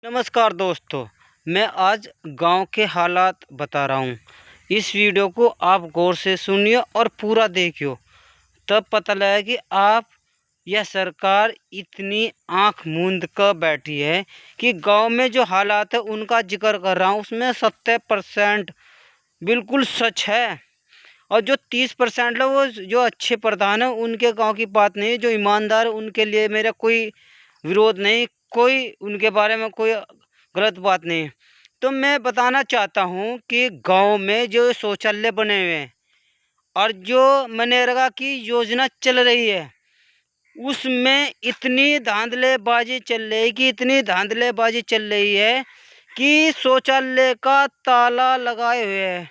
नमस्कार दोस्तों, मैं आज गांव के हालात बता रहा हूं। इस वीडियो को आप गौर से सुनिए और पूरा देखियो, तब पता लगेगा कि आप यह सरकार इतनी आंख मूंद कर बैठी है कि गांव में जो हालात है उनका जिक्र कर रहा हूं, उसमें 70% बिल्कुल सच है। और जो 30% लोग वो जो अच्छे प्रधान हैं उनके गांव की बात नहीं, जो ईमानदार उनके लिए मेरा कोई विरोध नहीं, कोई उनके बारे में कोई गलत बात नहीं। तो मैं बताना चाहता हूं कि गांव में जो शौचालय बने हुए हैं और जो मनरेगा की योजना चल रही है उसमें इतनी धांधलेबाजी चल रही है कि इतनी धांधलेबाजी चल रही है कि शौचालय का ताला लगाए हुए है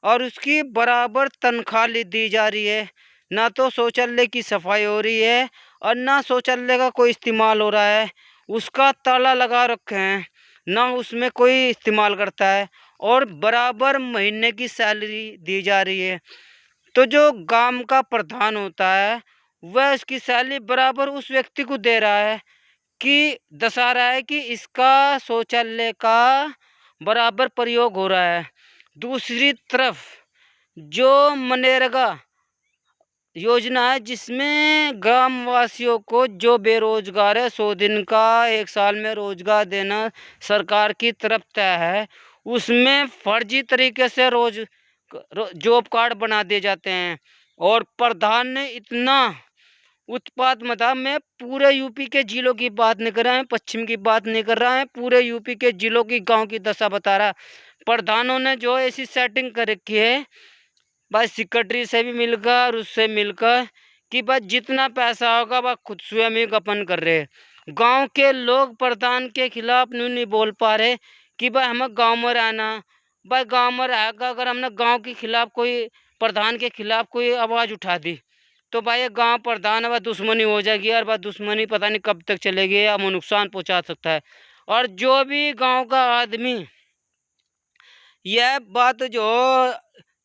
और उसकी बराबर तनख्वाह दी जा रही है। ना तो शौचालय की सफाई हो रही है और ना शौचालय का कोई इस्तेमाल हो रहा है, उसका ताला लगा रखे हैं, ना उसमें कोई इस्तेमाल करता है और बराबर महीने की सैलरी दी जा रही है। तो जो गांव का प्रधान होता है वह इसकी सैलरी बराबर उस व्यक्ति को दे रहा है कि दर्शा रहा है कि इसका शौचालय का बराबर प्रयोग हो रहा है। दूसरी तरफ जो मनरेगा योजना है जिसमें ग्रामवासियों को जो बेरोजगार है 100 दिन का 1 साल में रोजगार देना सरकार की तरफ तय है, उसमें फर्जी तरीके से जॉब कार्ड बना दिए जाते हैं। और प्रधान ने इतना उत्पात मचा, मैं पूरे यूपी के जिलों की बात नहीं कर रहा है, पश्चिम की बात नहीं कर रहा है, पूरे यूपी के जिलों की गांव की दशा बता रहा। प्रधानों ने जो ऐसी सेटिंग कर रखी है भाई सेक्रेटरी से भी मिलकर और उससे मिलकर कि भाई जितना पैसा होगा वह खुद स्वयं ही गपन कर रहे। गांव के लोग प्रधान के खिलाफ नहीं बोल पा रहे कि भाई हमें गांव में रहना। भाई गांव में रहेगा, अगर हमने गांव के खिलाफ कोई प्रधान के खिलाफ कोई आवाज़ उठा दी तो भाई ये गांव प्रधान है वह दुश्मनी हो जाएगी और वह दुश्मनी पता नहीं कब तक चलेगी या वो नुकसान पहुंचा सकता है। और जो भी गांव का आदमी यह बात जो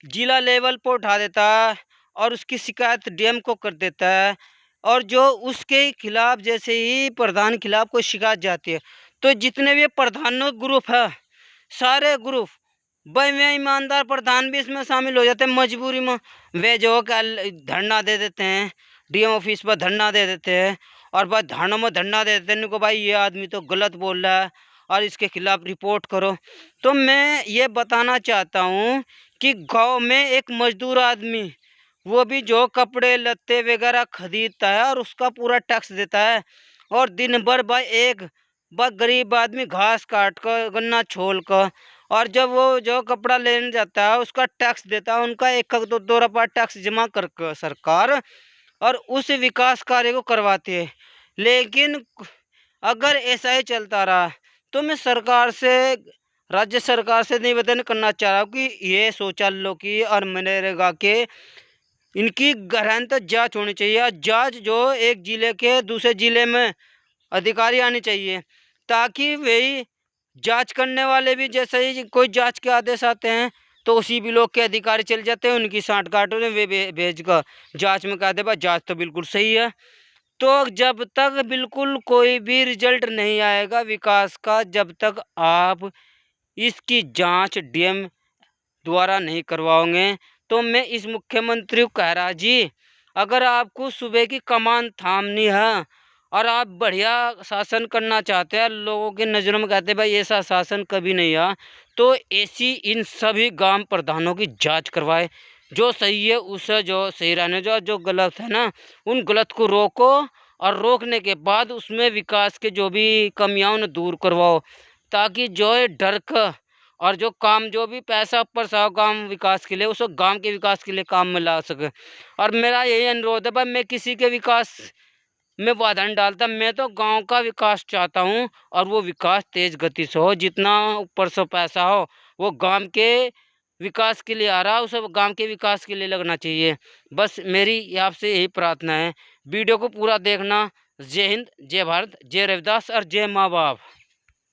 जिला लेवल पर उठा देता है और उसकी शिकायत डीएम को कर देता है और जो उसके खिलाफ जैसे ही प्रधान खिलाफ कोई शिकायत जाती है तो जितने भी प्रधानों ग्रुप है सारे ग्रुप भाई में ईमानदार प्रधान भी इसमें शामिल हो जाते हैं। मजबूरी में वे जो धरना दे देते हैं, डीएम ऑफिस पर धरना दे देते हैं और भाई धरनों में धरना दे देते हैं इनको, भाई ये आदमी तो गलत बोल रहा है और इसके खिलाफ रिपोर्ट करो। तो मैं ये बताना चाहता हूँ कि गांव में एक मजदूर आदमी वो भी जो कपड़े लत्ते वगैरह खरीदता है और उसका पूरा टैक्स देता है और दिन भर भाई एक गरीब आदमी घास काट कर गन्ना छोल कर और जब वो जो कपड़ा लेने जाता है उसका टैक्स देता है, उनका 1-2 रुपया टैक्स जमा कर सरकार और उस विकास कार्य को करवाती है। लेकिन अगर ऐसा ही चलता रहा तो मैं सरकार से राज्य सरकार से निवेदन करना चाह रहा हूँ कि ये शौचालयों की और मनरेगा के इनकी गहनता जांच होनी चाहिए। जांच जो एक जिले के दूसरे जिले में अधिकारी आने चाहिए ताकि वही जांच करने वाले भी जैसे ही कोई जांच के आदेश आते हैं तो उसी भी लोग के अधिकारी चल जाते हैं, उनकी साठ गांठ वे भेज कर जाँच में कह दे भाई जाँच तो बिल्कुल सही है। तो जब तक बिल्कुल कोई भी रिजल्ट नहीं आएगा विकास का, जब तक आप इसकी जांच डीएम द्वारा नहीं करवाओगे तो मैं इस मुख्यमंत्री को कह रहा जी, अगर आपको सुबह की कमान थामनी है और आप बढ़िया शासन करना चाहते हैं, लोगों की नज़रों में कहते हैं भाई ऐसा शासन कभी नहीं आया, तो ऐसी इन सभी ग्राम प्रधानों की जांच करवाए। जो सही है उसे जो सही रहने, जो गलत है ना उन गलत को रोको और रोकने के बाद उसमें विकास के जो भी कमियां उन्हें दूर करवाओ ताकि जो है डर का और जो काम जो भी पैसा ऊपर से गांव विकास के लिए उसको गांव के विकास के लिए काम में ला सके। और मेरा यही अनुरोध है भाई, मैं किसी के विकास में बाधा नहीं डालता, मैं तो गांव का विकास चाहता हूं और वो विकास तेज गति से हो, जितना ऊपर से पैसा हो वो गांव के विकास के लिए आ रहा है उसे गांव के विकास के लिए लगना चाहिए। बस मेरी आपसे यही प्रार्थना है। वीडियो को पूरा देखना। जय हिंद, जय भारत, जय रविदास और जय माँ बाप।